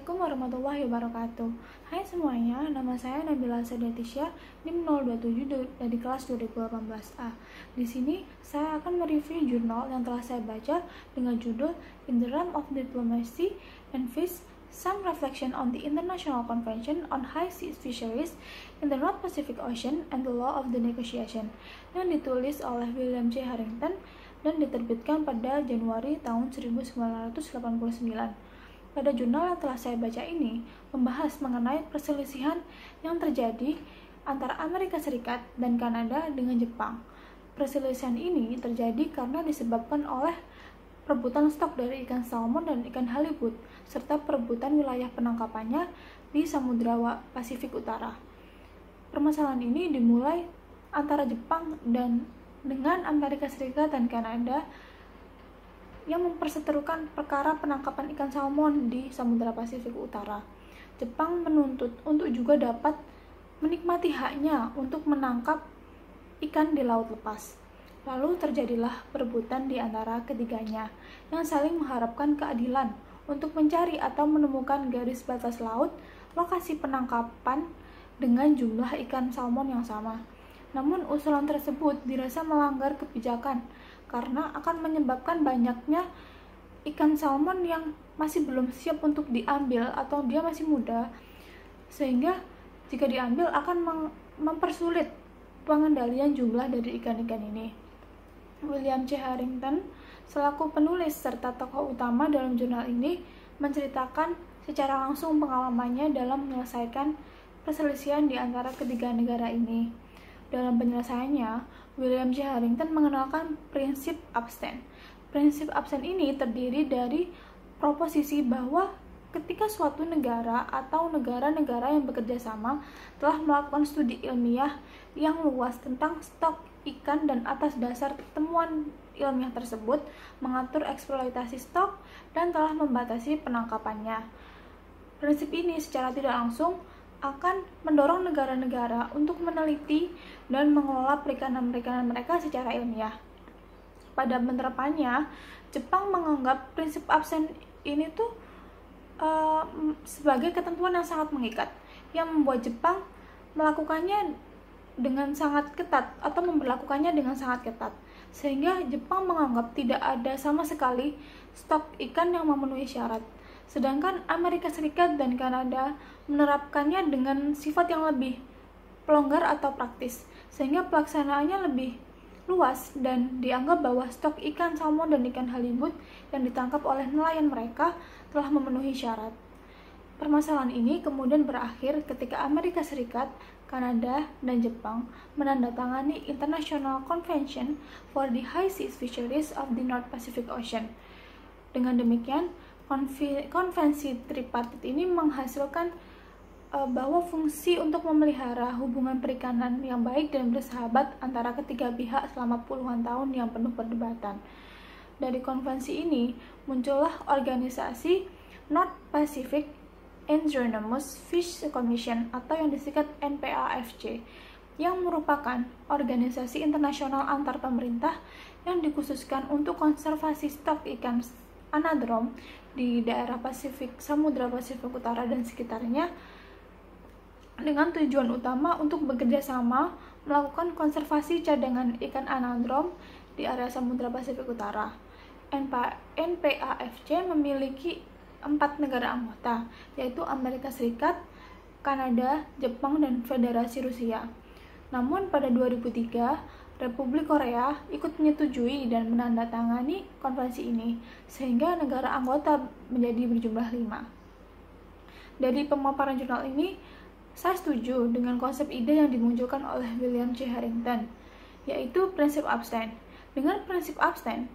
Assalamualaikum warahmatullahi wabarakatuh. Hai semuanya, nama saya Nabila Sadatisya, NIM 027 dari kelas 2018A. Di sini saya akan mereview jurnal yang telah saya baca dengan judul In the Realm of Diplomacy and Peace, Some Reflection on the International Convention on High Seas Fisheries in the North Pacific Ocean and the Law of the Negotiation, yang ditulis oleh William C. Harrington dan diterbitkan pada Januari tahun 1989. Pada jurnal yang telah saya baca ini membahas mengenai perselisihan yang terjadi antara Amerika Serikat dan Kanada dengan Jepang. Perselisihan ini terjadi karena disebabkan oleh perebutan stok dari ikan salmon dan ikan halibut, serta perebutan wilayah penangkapannya di Samudra Pasifik Utara. Permasalahan ini dimulai antara Jepang dan dengan Amerika Serikat dan Kanada yang memperseterukan perkara penangkapan ikan salmon di Samudra Pasifik Utara. Jepang menuntut untuk juga dapat menikmati haknya untuk menangkap ikan di laut lepas. Lalu terjadilah perebutan di antara ketiganya yang saling mengharapkan keadilan untuk mencari atau menemukan garis batas laut lokasi penangkapan dengan jumlah ikan salmon yang sama. Namun usulan tersebut dirasa melanggar kebijakan karena akan menyebabkan banyaknya ikan salmon yang masih belum siap untuk diambil atau dia masih muda, sehingga jika diambil akan mempersulit pengendalian jumlah dari ikan-ikan ini. William C. Harrington selaku penulis serta tokoh utama dalam jurnal ini menceritakan secara langsung pengalamannya dalam menyelesaikan perselisihan di antara ketiga negara ini. Dalam penyelesaiannya, William C. Harrington mengenalkan prinsip abstain. Prinsip abstain ini terdiri dari proposisi bahwa ketika suatu negara atau negara-negara yang bekerja sama telah melakukan studi ilmiah yang luas tentang stok ikan dan atas dasar temuan ilmiah tersebut mengatur eksploitasi stok dan telah membatasi penangkapannya. Prinsip ini secara tidak langsung akan mendorong negara-negara untuk meneliti dan mengelola perikanan-perikanan mereka secara ilmiah. Pada penerapannya, Jepang menganggap prinsip absen ini tuh sebagai ketentuan yang sangat mengikat, yang membuat Jepang melakukannya dengan sangat ketat atau memperlakukannya dengan sangat ketat, sehingga Jepang menganggap tidak ada sama sekali stok ikan yang memenuhi syarat. Sedangkan Amerika Serikat dan Kanada menerapkannya dengan sifat yang lebih pelonggar atau praktis, sehingga pelaksanaannya lebih luas dan dianggap bahwa stok ikan salmon dan ikan halibut yang ditangkap oleh nelayan mereka telah memenuhi syarat. Permasalahan ini kemudian berakhir ketika Amerika Serikat, Kanada, dan Jepang menandatangani International Convention for the High Seas Fisheries of the North Pacific Ocean. Dengan demikian, konvensi tripartit ini menghasilkan bahwa fungsi untuk memelihara hubungan perikanan yang baik dan bersahabat antara ketiga pihak selama puluhan tahun yang penuh perdebatan. Dari konvensi ini muncullah organisasi North Pacific Anadromous Fish Commission atau yang disingkat NPAFC, yang merupakan organisasi internasional antar pemerintah yang dikhususkan untuk konservasi stok ikan anadrom di daerah Pasifik, Samudra Pasifik Utara dan sekitarnya, dengan tujuan utama untuk bekerja sama melakukan konservasi cadangan ikan anadrom di area Samudra Pasifik Utara. NPAFC memiliki 4 negara anggota, yaitu Amerika Serikat, Kanada, Jepang, dan Federasi Rusia. Namun pada 2003, Republik Korea ikut menyetujui dan menandatangani konvensi ini, sehingga negara anggota menjadi berjumlah 5. Dari pemaparan jurnal ini, saya setuju dengan konsep ide yang dimunculkan oleh William C. Harrington, yaitu prinsip abstain. Dengan prinsip abstain,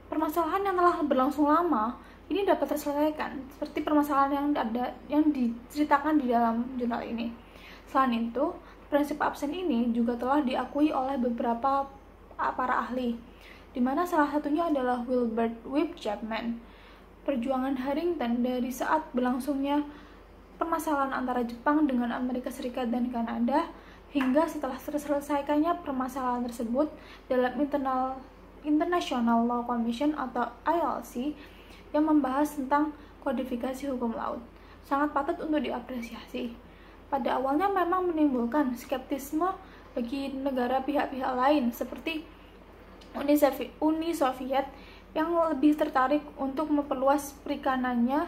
permasalahan yang telah berlangsung lama ini dapat terselesaikan, seperti permasalahan yang diceritakan di dalam jurnal ini. Selain itu, prinsip absen ini juga telah diakui oleh beberapa para ahli, di mana salah satunya adalah Wilbert Webb Chapman. Perjuangan Harrington dari saat berlangsungnya permasalahan antara Jepang dengan Amerika Serikat dan Kanada hingga setelah terselesaikannya permasalahan tersebut dalam International Law Commission atau ILC yang membahas tentang kodifikasi hukum laut. Sangat patut untuk diapresiasi. Pada awalnya memang menimbulkan skeptisme bagi negara pihak-pihak lain seperti Uni Soviet yang lebih tertarik untuk memperluas perikanannya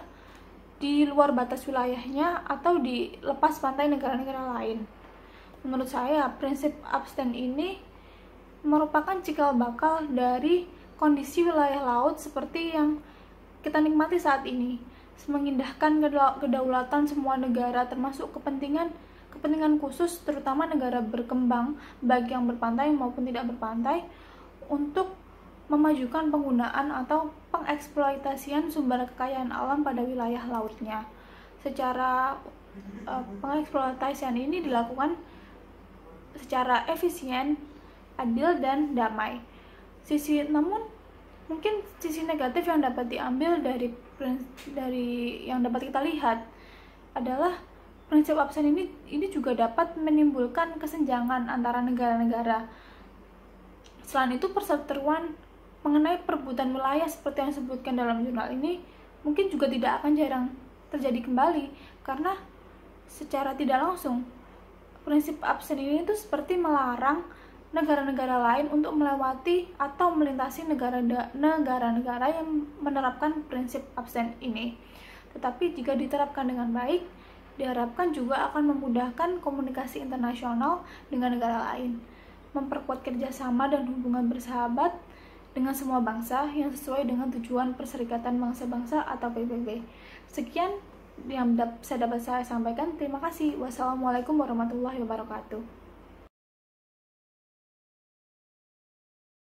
di luar batas wilayahnya atau di lepas pantai negara-negara lain. Menurut saya, prinsip abstain ini merupakan cikal bakal dari kondisi wilayah laut seperti yang kita nikmati saat ini, mengindahkan kedaulatan semua negara termasuk kepentingan khusus terutama negara berkembang baik yang berpantai maupun tidak berpantai untuk memajukan penggunaan atau pengeksploitasian sumber kekayaan alam pada wilayah lautnya. Secara pengeksploitasian ini dilakukan secara efisien, adil, dan damai. Namun mungkin sisi negatif yang dapat diambil dari yang dapat kita lihat adalah prinsip abstain ini juga dapat menimbulkan kesenjangan antara negara-negara. Selain itu, perseteruan mengenai perebutan wilayah seperti yang disebutkan dalam jurnal ini mungkin juga tidak akan jarang terjadi kembali, karena secara tidak langsung prinsip abstain ini itu seperti melarang negara-negara lain untuk melewati atau melintasi negara-negara yang menerapkan prinsip abstain ini. Tetapi jika diterapkan dengan baik, diharapkan juga akan memudahkan komunikasi internasional dengan negara lain, memperkuat kerjasama dan hubungan bersahabat dengan semua bangsa yang sesuai dengan tujuan Perserikatan Bangsa-Bangsa atau PBB. Sekian yang dapat saya sampaikan. Terima kasih. Wassalamualaikum warahmatullahi wabarakatuh.